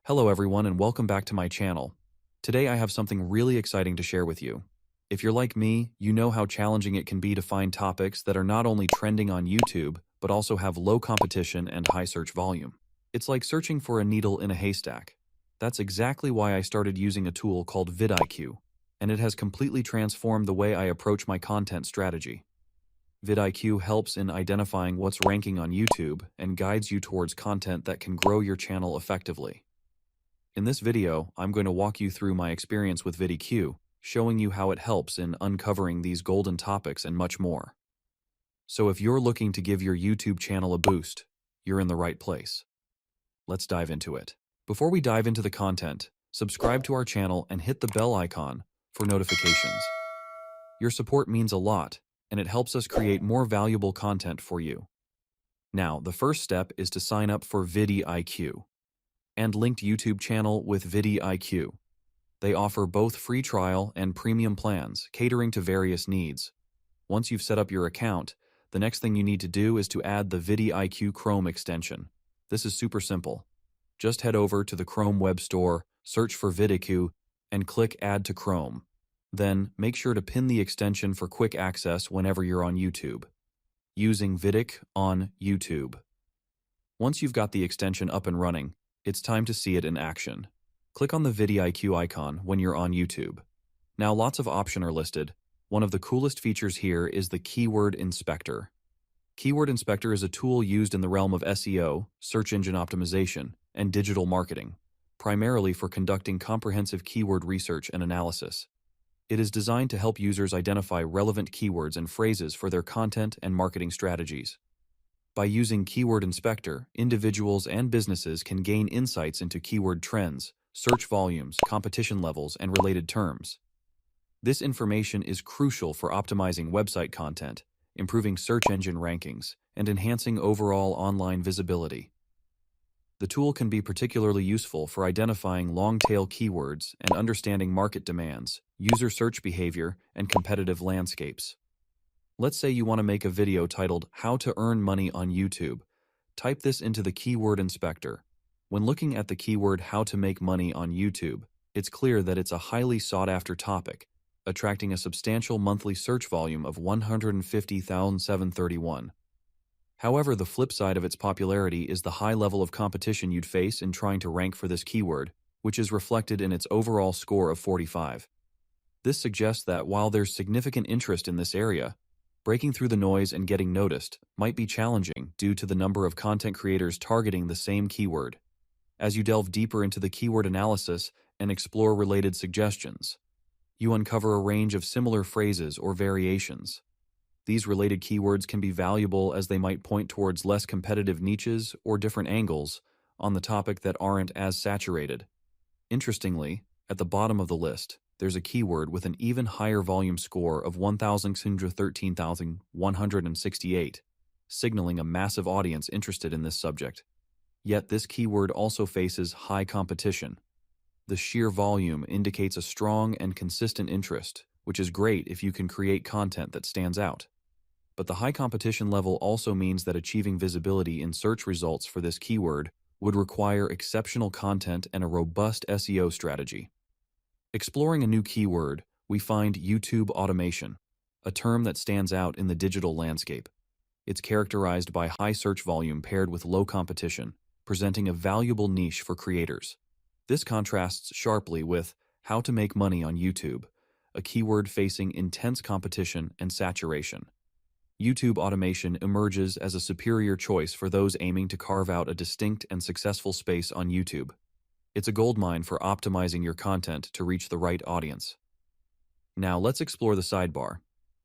Hello everyone and welcome back to my channel. Today I have something really exciting to share with you. If you're like me, you know how challenging it can be to find topics that are not only trending on YouTube, but also have low competition and high search volume. It's like searching for a needle in a haystack. That's exactly why I started using a tool called vidIQ, and it has completely transformed the way I approach my content strategy. vidIQ helps in identifying what's ranking on YouTube and guides you towards content that can grow your channel effectively. In this video, I'm going to walk you through my experience with vidIQ, showing you how it helps in uncovering these golden topics and much more. So if you're looking to give your YouTube channel a boost, you're in the right place. Let's dive into it. Before we dive into the content, subscribe to our channel and hit the bell icon for notifications. Your support means a lot, and it helps us create more valuable content for you. Now, the first step is to sign up for vidIQ and linked YouTube channel with vidIQ. They offer both free trial and premium plans, catering to various needs. Once you've set up your account, the next thing you need to do is to add the vidIQ Chrome extension. This is super simple. Just head over to the Chrome web store, search for vidIQ, and click Add to Chrome. Then, make sure to pin the extension for quick access whenever you're on YouTube. Using vidIQ on YouTube. Once you've got the extension up and running, it's time to see it in action. Click on the vidIQ icon when you're on YouTube. Now, lots of options are listed. One of the coolest features here is the Keyword Inspector. Keyword Inspector is a tool used in the realm of SEO, search engine optimization, and digital marketing, primarily for conducting comprehensive keyword research and analysis. It is designed to help users identify relevant keywords and phrases for their content and marketing strategies. By using Keyword Inspector, individuals and businesses can gain insights into keyword trends, search volumes, competition levels, and related terms. This information is crucial for optimizing website content, improving search engine rankings, and enhancing overall online visibility. The tool can be particularly useful for identifying long-tail keywords and understanding market demands, user search behavior, and competitive landscapes. Let's say you want to make a video titled How to Earn Money on YouTube. Type this into the Keyword Inspector. When looking at the keyword How to Make Money on YouTube, it's clear that it's a highly sought-after topic, attracting a substantial monthly search volume of 150,731. However, the flip side of its popularity is the high level of competition you'd face in trying to rank for this keyword, which is reflected in its overall score of 45. This suggests that while there's significant interest in this area, breaking through the noise and getting noticed might be challenging due to the number of content creators targeting the same keyword. As you delve deeper into the keyword analysis and explore related suggestions, you uncover a range of similar phrases or variations. These related keywords can be valuable as they might point towards less competitive niches or different angles on the topic that aren't as saturated. Interestingly, at the bottom of the list, there's a keyword with an even higher volume score of 1,613,168, signaling a massive audience interested in this subject. Yet this keyword also faces high competition. The sheer volume indicates a strong and consistent interest, which is great if you can create content that stands out. But the high competition level also means that achieving visibility in search results for this keyword would require exceptional content and a robust SEO strategy. Exploring a new keyword, we find YouTube automation, a term that stands out in the digital landscape. It's characterized by high search volume paired with low competition, presenting a valuable niche for creators. This contrasts sharply with how to make money on YouTube, a keyword facing intense competition and saturation. YouTube automation emerges as a superior choice for those aiming to carve out a distinct and successful space on YouTube. It's a goldmine for optimizing your content to reach the right audience. Now let's explore the sidebar.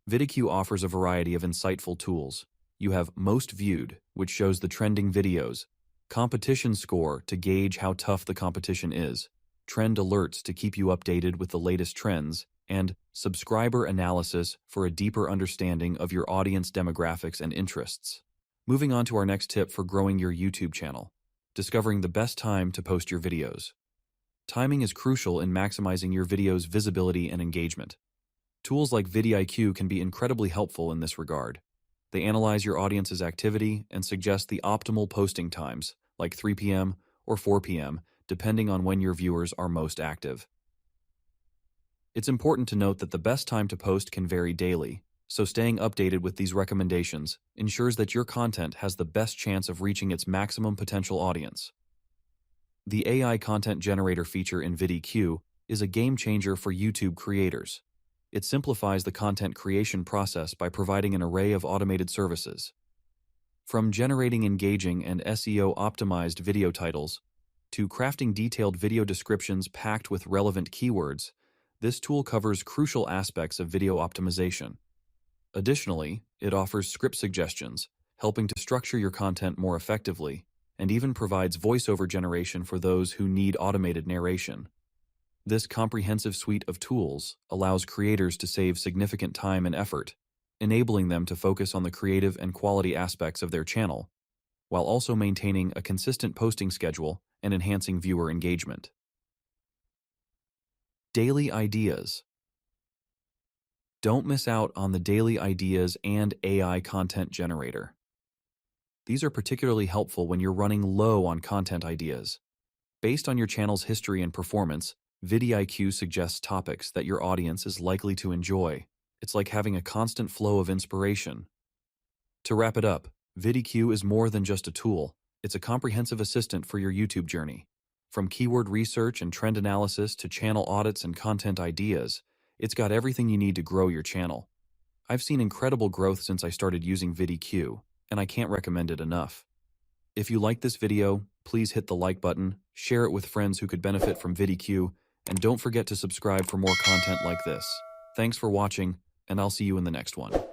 vidIQ offers a variety of insightful tools. You have Most Viewed, which shows the trending videos, Competition Score to gauge how tough the competition is, Trend Alerts to keep you updated with the latest trends, and Subscriber Analysis for a deeper understanding of your audience demographics and interests. Moving on to our next tip for growing your YouTube channel. Discovering the best time to post your videos. Timing is crucial in maximizing your video's visibility and engagement. Tools like vidIQ can be incredibly helpful in this regard. They analyze your audience's activity and suggest the optimal posting times, like 3 p.m. or 4 p.m., depending on when your viewers are most active. It's important to note that the best time to post can vary daily, so staying updated with these recommendations ensures that your content has the best chance of reaching its maximum potential audience. The AI content generator feature in vidIQ is a game changer for YouTube creators. It simplifies the content creation process by providing an array of automated services. From generating engaging and SEO-optimized video titles to crafting detailed video descriptions packed with relevant keywords, this tool covers crucial aspects of video optimization. Additionally, it offers script suggestions, helping to structure your content more effectively, and even provides voiceover generation for those who need automated narration. This comprehensive suite of tools allows creators to save significant time and effort, enabling them to focus on the creative and quality aspects of their channel, while also maintaining a consistent posting schedule and enhancing viewer engagement. Daily ideas. Don't miss out on the daily ideas and AI content generator. These are particularly helpful when you're running low on content ideas. Based on your channel's history and performance, vidIQ suggests topics that your audience is likely to enjoy. It's like having a constant flow of inspiration. To wrap it up, vidIQ is more than just a tool. It's a comprehensive assistant for your YouTube journey. From keyword research and trend analysis to channel audits and content ideas, it's got everything you need to grow your channel. I've seen incredible growth since I started using vidIQ, and I can't recommend it enough. If you like this video, please hit the like button, share it with friends who could benefit from vidIQ, and don't forget to subscribe for more content like this. Thanks for watching, and I'll see you in the next one.